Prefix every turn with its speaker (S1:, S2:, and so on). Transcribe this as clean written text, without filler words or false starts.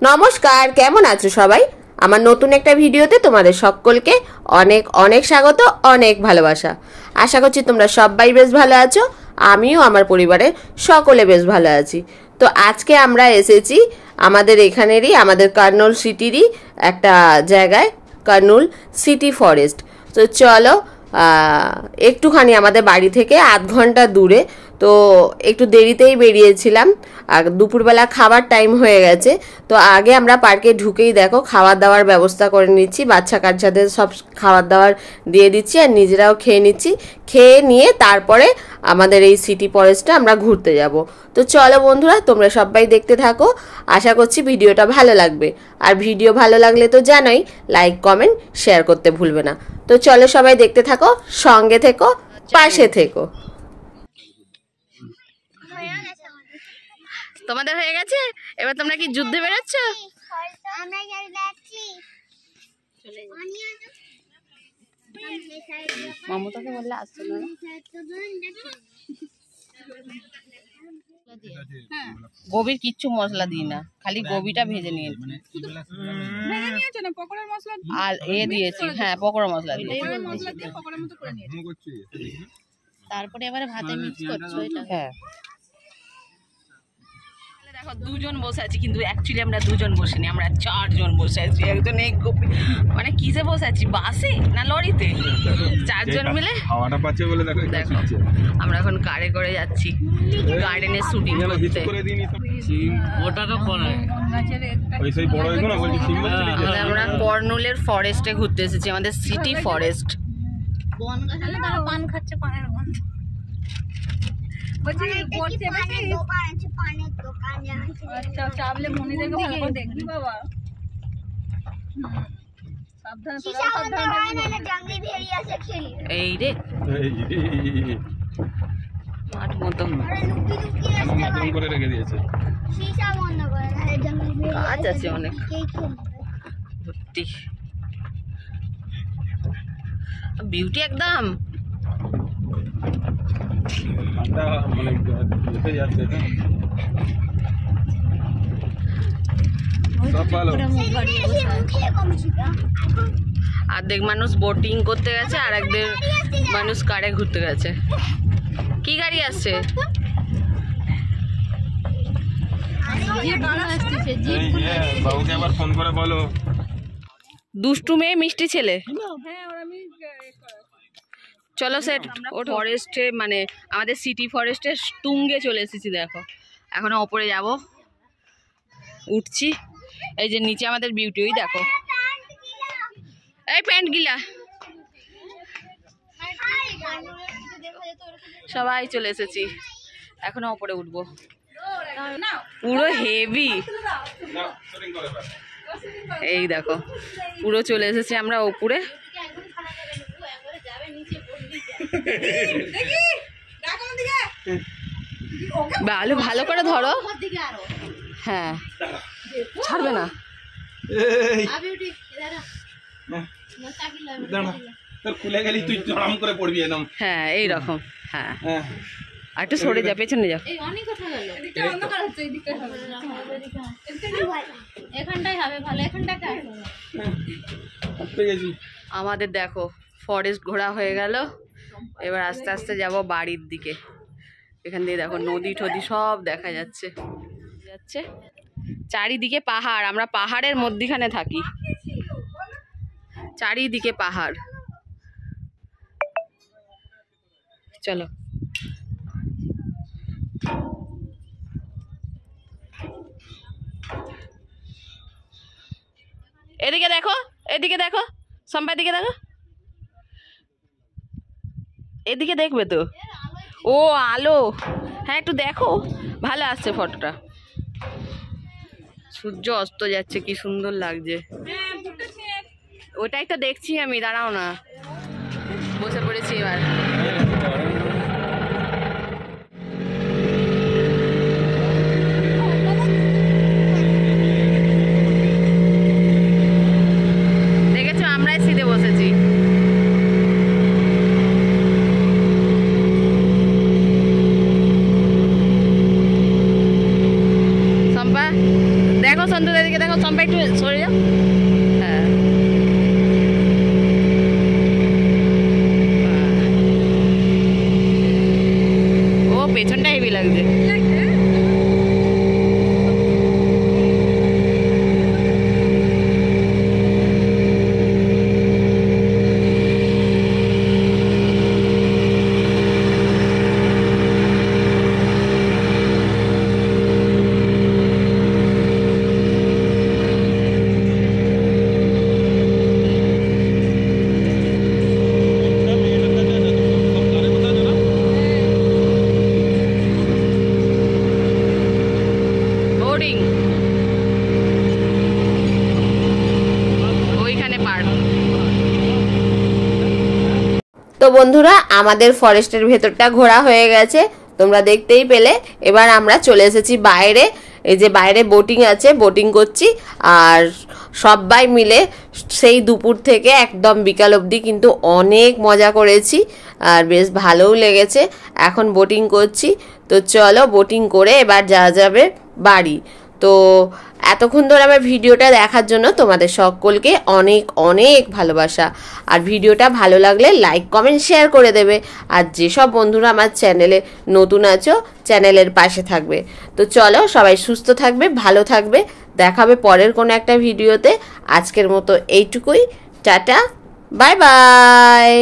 S1: নমস্কার, কেমন আছো সবাই? আমার নতুন একটা ভিডিওতে তোমাদের সকলকে অনেক অনেক স্বাগত, অনেক ভালোবাসা। আশা করছি তোমরা সবাই বেশ ভালো আছো, আমিও আমার পরিবারের সকলে বেশ ভালো আছি। তো আজকে আমরা এসেছি আমাদের এখানেরই, আমাদের কার্নুল সিটিরই একটা জায়গায়, কার্নুল সিটি ফরেস্ট। তো চলো, একটুখানি আমাদের বাড়ি থেকে আধ ঘন্টা দূরে, তো একটু দেরিতেই বেরিয়েছিলাম, আর দুপুরবেলা খাবার টাইম হয়ে গেছে। তো আগে আমরা পার্কে ঢুকেই দেখো খাবার দাবার ব্যবস্থা করে নিচ্ছি, বাচ্চা কাচ্চাদের সব খাবার দাবার দিয়ে দিচ্ছি আর নিজেরাও খেয়ে নিচ্ছি। খেয়ে নিয়ে তারপরে আমাদের এই সিটি ফরেস্টটা আমরা ঘুরতে যাব। তো চলো বন্ধুরা, তোমরা সবাই দেখতে থাকো, আশা করছি ভিডিওটা ভালো লাগবে। আর ভিডিও ভালো লাগলে তো জানোই, লাইক কমেন্ট শেয়ার করতে ভুলবে না। তো চলো সবাই দেখতে থাকো, সঙ্গে থেকো, পাশে থেকো। তোমাদের হয়ে গেছে, এবার তোমরা কি যুদ্ধে বেরোচ্ছ? মমতাকে বললে আসছে না। গোবির কিচ্ছু মশলা দিই না, খালি গোবিটা ভেজে নিয়েছি আর দিয়েছি, হ্যাঁ পকোড়া মশলা দিয়েছি। তারপরে এবারে ভাতে মিক্স করছো এটা? হ্যাঁ। দেখো দুজন বসে আছি, কিন্তু অ্যাকচুয়ালি আমরা দুজন বসিনি, আমরা চারজন বসে আছি। একজন এই মানে কিসে বসে আছি, বাসে না লরিতে, চারজন মিলে হাওয়াটা পাচ্ছে বলে। দেখো আমরা এখন কারে করে যাচ্ছি গার্ডেনে শুটিং করতে। আমরা কর্নুলের ফরেস্টে ঘুরতে এসেছি, আমাদের সিটি ফরেস্ট। পান খাচ্ছে, পানের গন্ধ। এই রে মাঠ মতো কাজ আছে অনেক ভর্তি, বিউটি একদম। অর্ধেক মানুষ বোটিং করতে গেছে, আর একদের মানুষ কারে ঘুরতে গেছে। কি গাড়ি আসছে? দুষ্টু মেয়ে মিষ্টি ছেলে। চলো সেট ফরেস্টে, মানে আমাদের সিটি ফরেস্টে তুঙ্গে চলে এসেছি। দেখো এখনো ওপরে যাব, উঠছি। এই যে নিচে আমাদের বিউটি, ওই দেখো, এই প্যান্ট গিলা সবাই চলে এসেছি, এখনো ওপরে উঠবো। পুরো হেভি, এই দেখো পুরো চলে এসেছি আমরা ওপরে। ভালো ভালো করে ধরো, হ্যাঁ ছাড়বে না। হ্যাঁ এইরকম, হ্যাঁ আর একটু সরে যা, পেছনে যা। আমাদের দেখো ফরেস্ট ঘোরা হয়ে গেল, এবার আস্তে আস্তে যাব বাড়ির দিকে। এখান দিয়ে দেখো নদী টদী সব দেখা যাচ্ছে, চারিদিকে পাহাড়, আমরা পাহাড়ের মধ্যিখানে থাকি, চারিদিকে পাহাড়। চলো এদিকে দেখো, এদিকে দেখো, সম্পার দিকে দেখো, এদিকে দেখবে তো। ও আলো, হ্যাঁ একটু দেখো, ভালো আসছে ফটোটা। সূর্য অস্ত যাচ্ছে, কি সুন্দর লাগছে। ওটাই তো দেখছি আমি, দাঁড়াও না, বসে পড়েছি এবার। দেখেছো আমরাই সিটে বসেছি। সন্তুদা দিকে দেখো, চম্পা একটু সরে যাও। হ্যাঁ ও পেছনটা হেভি লাগছে। তো বন্ধুরা আমাদের ফরেস্টের ভেতরটা ঘোরা হয়ে গেছে, তোমরা দেখতেই পেলে। এবার আমরা চলে এসেছি বাইরে। এই যে বাইরে বোটিং আছে, বোটিং করছি। আর সবাই মিলে সেই দুপুর থেকে একদম বিকাল অবধি কিন্তু অনেক মজা করেছি, আর বেশ ভালোও লেগেছে। এখন বোটিং করছি, তো চলো বোটিং করে এবার যাওয়া যাবে বাড়ি। তো এতক্ষণ ধরে আমার ভিডিওটা দেখার জন্য তোমাদের সকলকে অনেক অনেক ভালোবাসা। আর ভিডিওটা ভালো লাগলে লাইক কমেন্ট শেয়ার করে দেবে। আর যেসব বন্ধুরা আমার চ্যানেলে নতুন আছো চ্যানেলের পাশে থাকবে। তো চলো সবাই সুস্থ থাকবে, ভালো থাকবে, দেখাবে পরের কোনো একটা ভিডিওতে। আজকের মতো এইটুকুই, টাটা, বাই বাই।